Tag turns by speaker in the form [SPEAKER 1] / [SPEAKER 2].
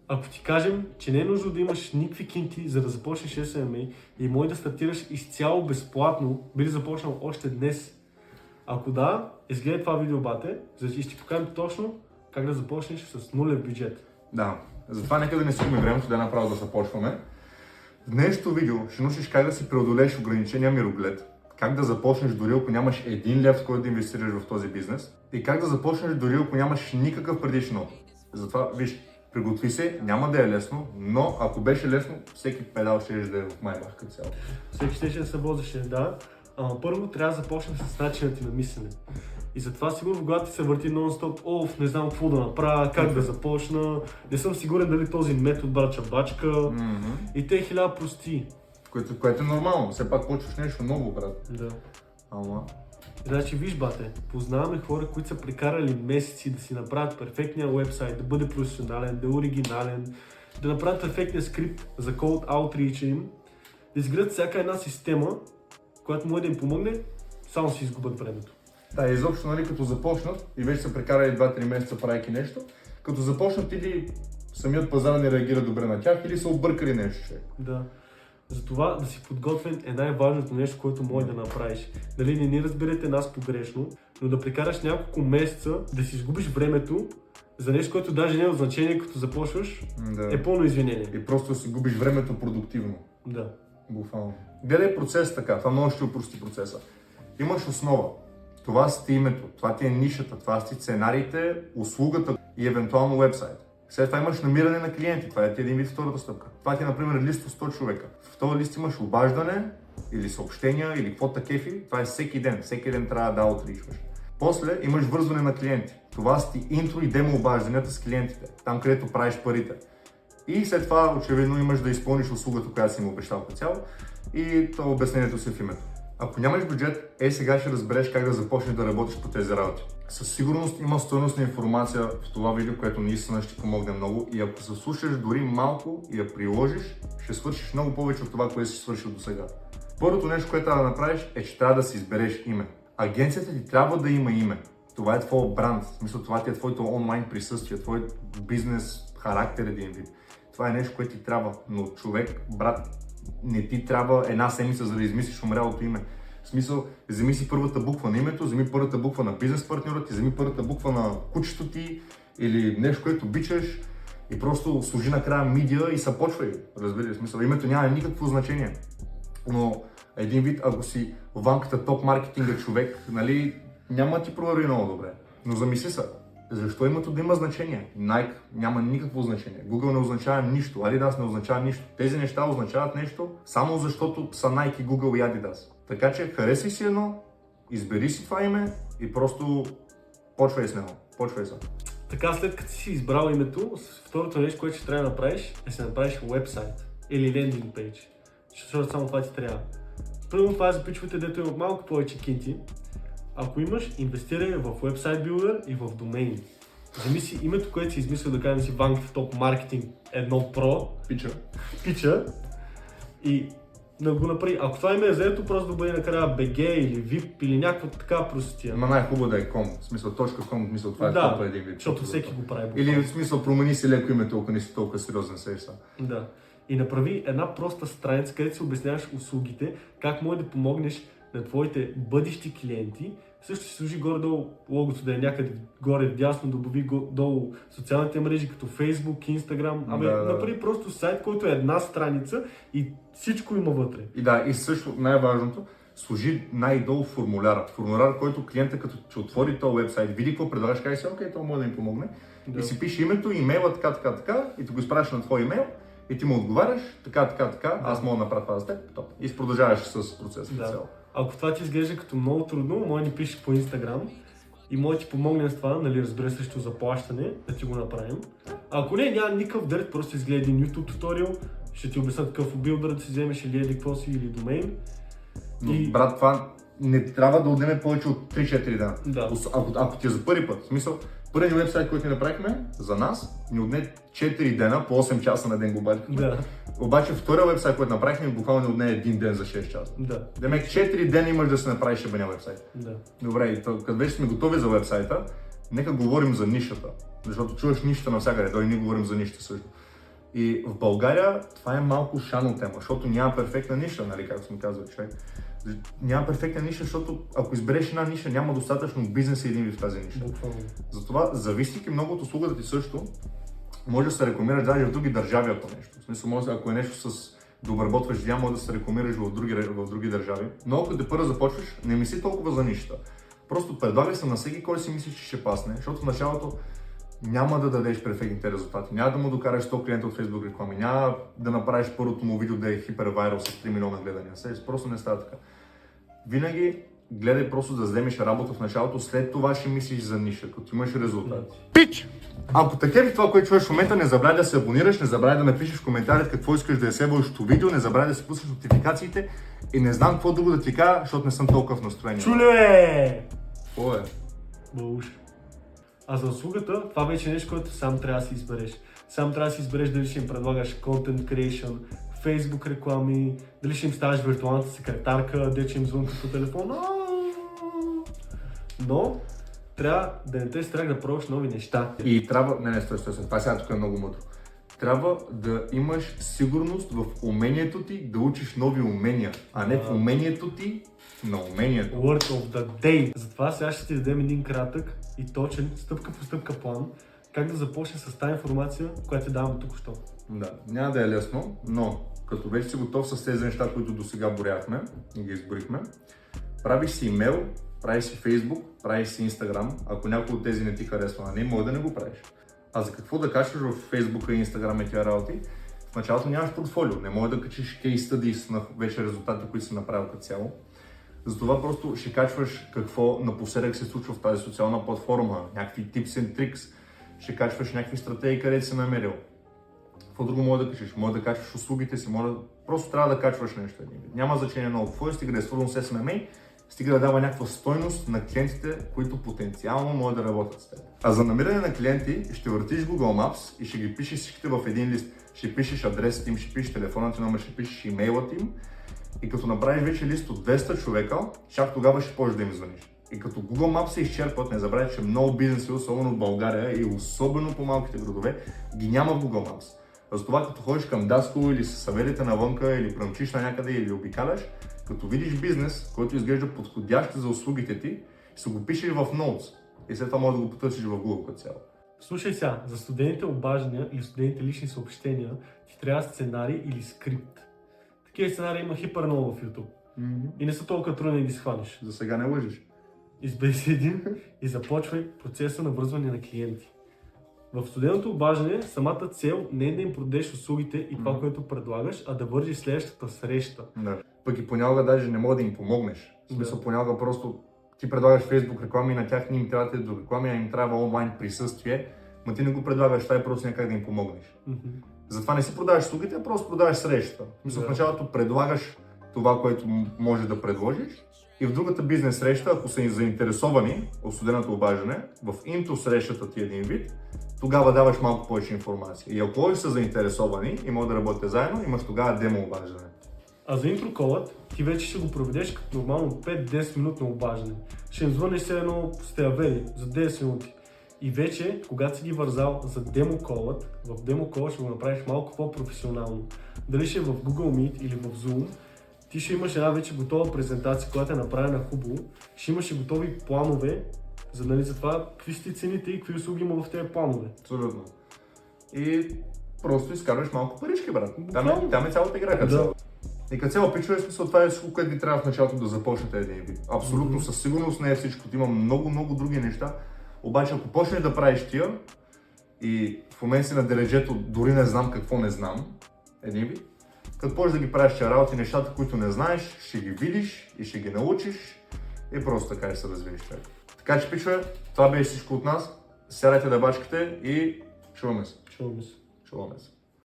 [SPEAKER 1] Ако ти кажем, че не е нужно да имаш никакви кинти, за да започнеш SMA и може да стартираш изцяло безплатно, би ли започнал още днес? Ако да, изгледай това видео, бате, за да ще ти покажем точно как да започнеш с нулев бюджет.
[SPEAKER 2] Да, затова нека да не сигаме времето, да направо да започваме. В днешното видео ще научиш как да си преодолееш ограничения мироглед, как да започнеш дори ако нямаш 1 лев, с който да инвестираш в този бизнес и как да започнеш дори ако нямаш никакъв предишен опит. Затова, виж, приготви се, няма да е лесно, но ако беше лесно, всеки педал ще да е в майбах като цяло.
[SPEAKER 1] Всеки ще се возеше, да. Първо трябва да започнем с начина ти на мислене. И затова сигурно когато ти се върти нон-стоп, не знам какво да направя, как да започна, не съм сигурен дали този метод брача бачка и те 1000 прости.
[SPEAKER 2] Което е нормално, все пак почваш нещо ново, брат.
[SPEAKER 1] Да.
[SPEAKER 2] Ама...
[SPEAKER 1] Значи виж, бате, познаваме хора, които са прекарали месеци да си направят перфектния уебсайт, да бъде професионален, да е оригинален, да направят перфектния скрипт за cold outreach им, да изградят всяка една система, която може да им помогне, само си изгубят времето.
[SPEAKER 2] Да, изобщо, нали, като започнат и вече са прекарали 2-3 месеца правейки нещо, като започнат или самият пазар не реагира добре на тях, или са объркали нещо.
[SPEAKER 1] Да. Затова да си подготвен е най-важното нещо, което може да направиш. Нали, не ни разберете нас погрешно, но да прекараш няколко месеца, да си изгубиш времето за нещо, което даже не е от значение, като започваш, е пълно извинение.
[SPEAKER 2] И просто да си губиш времето продуктивно.
[SPEAKER 1] Да.
[SPEAKER 2] Буквално. Гледай процес така, това много ще опрости процеса. Имаш основа. Това си ти името, това ти е нишата, това си сценариите, услугата и евентуално вебсайт. След това имаш намиране на клиенти, това е ти един вид втората стъпка. Това ти е, например, лист от 100 човека. В този лист имаш обаждане или съобщения или какво такефи, това е всеки ден трябва да отричваш. После имаш вързване на клиенти. Това са ти интро и демо обажданията с клиентите, там където правиш парите. И след това очевидно имаш да изпълниш услугата, която си им обещал по цяло и това обяснението си в името. Ако нямаш бюджет, сега ще разбереш как да започнеш да работиш по тези работи. Със сигурност има стойностна информация в това видео, което наистина ще помогне много и ако се слушаш дори малко и я приложиш, ще свършиш много повече от това, което си свършил до сега. Първото нещо, което трябва да направиш е, че трябва да си избереш име. Агенцията ти трябва да има име. Това е твой бранд, в смисъл това ти е твоето онлайн присъствие, твой бизнес характер един вид. Това е нещо, което ти трябва, но човек, брат, не ти трябва една седмица, за да измислиш умрялото име. В смисъл, вземи си първата буква на името, вземи първата буква на бизнес партньора ти, вземи първата буква на кучето ти или нещо, което обичаш и просто служи накрая медиа и съпочвай. Разбира, в смисъл, името няма никакво значение. Но един вид, ако си в ванката топ маркетинга човек, нали, няма ти провери много добре. Но замисли се, защо името да има значение? Nike няма никакво значение. Google не означава нищо, Adidas не означава нищо. Тези неща означават нещо само защото са Nike, Google и Adidas. Така че харесай си едно, избери си това име и просто почвай с него. Почвай се.
[SPEAKER 1] Така, след като си избрал името, второто нещо, което ще трябва да направиш, е да си направиш уебсайт или лендинг пейдж. Защото само това ти трябва. Първо това запичвате, дето има малко повече кинти. Ако имаш, инвестирай в Website Builder и в домейни. Вземи си името, което си измислил, да кажем си Ванката Топ Маркетинг 1 Pro. Пича. И да го направи. Ако това име е заето, просто да бъде накрая BG или VIP или някаква такава простотия.
[SPEAKER 2] Ма най-хубаво да е com, в смисъл .com, в смисъл това е топа един вид.
[SPEAKER 1] Защото всеки го прави.
[SPEAKER 2] Или в смисъл промени си леко името, ако не си толкова сериозен сейса.
[SPEAKER 1] Да. И направи една проста страница, където си обясняваш услугите, как може да помогнеш на твоите бъдещи клиенти. Също си служи горе-долу логото да е някъде горе вдясно, добави долу социалните мрежи като Facebook, Instagram. Направи просто сайт, който е една страница и всичко има вътре.
[SPEAKER 2] И да, и също най-важното, служи най-долу формуляра. Формуляр, който клиента като че отвори този вебсайт, види какво предлагаш, каже си, окей, това може да им помогне. Да. И си пише името, имейла, така, и ти го изпращаш на твой имейл. И ти му отговаряш, така, аз мога да направя това за теб, топ. И продължаваш с процеса цяло.
[SPEAKER 1] Ако това ти изглежда като много трудно, може да ни пишеш по Instagram и може да ти помогнем с това, нали, разбира се, срещу заплащане, да ти го направим. Ако не, няма никакъв дърт, просто изгледай един YouTube туториал, ще ти обясня какъв билдър да си вземеш или какво си, или домейн.
[SPEAKER 2] Но, брат, това не трябва да отнеме повече от 3-4 дена.
[SPEAKER 1] Да.
[SPEAKER 2] Ако ти е за първи път, в смисъл, първият вебсайт, който ни направихме, за нас, ни отне 4 дена, по 8 часа на ден го обадихме.
[SPEAKER 1] Да.
[SPEAKER 2] Обаче втория вебсайт, който направихме, буквално ни отне 1 ден за 6 часа.
[SPEAKER 1] Да.
[SPEAKER 2] Демек 4 дена имаш да се направиш ебения вебсайт.
[SPEAKER 1] Да.
[SPEAKER 2] Добре, и като вече сме готови за вебсайта, нека говорим за нишата. Защото чуваш нишата навсякъде, той ние говорим за нишата също. И в България това е малко шано тема, защото няма перфектна ниша, нали, както ми казва човек. Няма перфектна ниша, защото ако избереш една ниша, няма достатъчно бизнес и един в тази ниша.
[SPEAKER 1] Буквално.
[SPEAKER 2] Затова, зависейки много от услугата ти също, може да се рекламираш даже в други държави, ако нещо. В смисъл, може, ако е нещо с да обработваш видео, може да се рекламираш в други държави. Но ако те първо започваш, не мисли толкова за нищата. Просто предлагай се на всеки, който си мислиш, че ще пасне, защото в началото няма да дадеш перфектните резултати. Няма да му докараш 100 клиента от Facebook реклами, няма да направиш първото му видео да е хипервайрал с 3 милиона гледания. Просто не става така. Винаги гледай просто да вземеш работа в началото, след това ще мислиш за ниша, като имаш резултати. Пич! Ако така ви това, което чуеш в момента, не забравяй да се абонираш, не забравяй да напишеш в коментарите какво искаш да е следващото видео, не забравяй да си пуснеш нотификациите и не знам какво друго да ти кажа, защото не съм толкова в настроение.
[SPEAKER 1] Чуле!
[SPEAKER 2] Какво е?
[SPEAKER 1] Бълуш. А за услугата, това вече е нещо, което сам трябва да си избереш. Сам трябва да си избереш дали ще им предлагаш content creation, Facebook реклами, дали ще им ставаш виртуалната секретарка, дали ще им звънка по телефона. Но трябва да не те страх да пробваш нови неща.
[SPEAKER 2] И трябва... стой, това сега тук е много мъдро. Трябва да имаш сигурност в умението ти да учиш нови умения, а не в умението ти на умението.
[SPEAKER 1] Word of the day. Затова сега ще ти дадем един кратък и точен, стъпка по стъпка план, как да започнеш с тази информация, която ти давам тук-що.
[SPEAKER 2] Да, няма да е лесно, но като вече си готов с тези неща, които до сега боряхме и ги изборихме, правиш си имейл, правиш си Facebook, правиш си Instagram, ако някой от тези не ти харесва, а не може да не го правиш. А за какво да качваш в Facebook и Instagram и тия работи? В началото нямаш портфолио, не може да качиш case studies на вече резултати, които си направил като цяло. Затова просто ще качваш какво напоследък се случва в тази социална платформа, някакви tips and tricks, ще качваш някакви стратегии, където си намерил. Какво друго може да качиш? Може да качваш услугите си, просто трябва да качваш нещо. Няма значение много какво е, стига да е свързано с SMMA, стига да дава някаква стойност на клиентите, които потенциално могат да работят с теб. А за намиране на клиенти ще въртиш Google Maps и ще ги пишеш всичките в един лист. Ще пишеш адресът им, ще пишеш телефонът ти номер, ще пишеш имейлът им. И като направиш вече лист от 200 човека, чак тогава ще можеш да им звъниш. И като Google Maps се изчерпват, не забравяй, че много бизнеси, особено в България и особено по малките градове, ги няма в Google Maps. Затова като ходиш към Daskul или се съберете навънка или премчиш на някъде или обикаляш, като видиш бизнес, който изглежда подходящ за услугите ти, ще го пишеш в Notes и след това можеш да го потърсиш в Google като цяло.
[SPEAKER 1] Слушай сега, за студените обаждания или студените лични съобщения ти трябва сценарий или скрипт. Такива сценарии има хипер много в YouTube. И не са толкова трудни да ги схванеш.
[SPEAKER 2] За сега не лъжиш.
[SPEAKER 1] Избери си един и започвай процеса на връзване на клиенти. В студеното обаждане самата цел не е да им продадеш услугите и това, което предлагаш, а да вържиш следващата среща.
[SPEAKER 2] Да. Пък и понякога даже не мога да им помогнеш. В смисъл, понякога просто ти предлагаш Facebook реклами, на тях не им трябва до реклами, а им трябва онлайн присъствие, но ти не го предлагаш, това е просто някак да им помогнеш. Затова не си продаваш услугите, а просто продаваш срещата. В началото предлагаш това, което може да предложиш и в другата бизнес среща, ако са заинтересовани от студеното обаждане, в интро срещата ти един вид, тогава даваш малко повече информация. И ако са заинтересовани и могат да работите заедно, имаш тогава демо обаждане.
[SPEAKER 1] А за интро колът ти вече ще го проведеш като нормално 5-10 минутно обаждане. Ще им звънеш се едно сте авели за 10 минути. И вече, когато си ги вързал за демо колът, в демо кола ще го направиш малко по-професионално. Дали ще е в Google Meet или в Zoom, ти ще имаш една вече готова презентация, която е направена хубаво, ще имаш и готови планове, за това какви сте цените и какви услуги има в тези планове.
[SPEAKER 2] Абсолютно. И просто изкарваш малко парички, брат. Там е цялата игра като цяло. И като цяло пичове, смисъл, това е всичко, което ви трябва в началото да започнете един вид. Абсолютно, със сигурност не е всичко. Има много други неща. Обаче, ако почнеш да правиш тия и в момента си на дереджето дори не знам какво не знам, един вид, като почнеш да ги правиш тия работи, нещата, които не знаеш, ще ги видиш и ще ги научиш и просто така ще се развиеш човек. Така че, пичове, това беше всичко от нас. Сядайте да бачкате и чуваме се.
[SPEAKER 1] Чуваме се.
[SPEAKER 2] Чуваме се.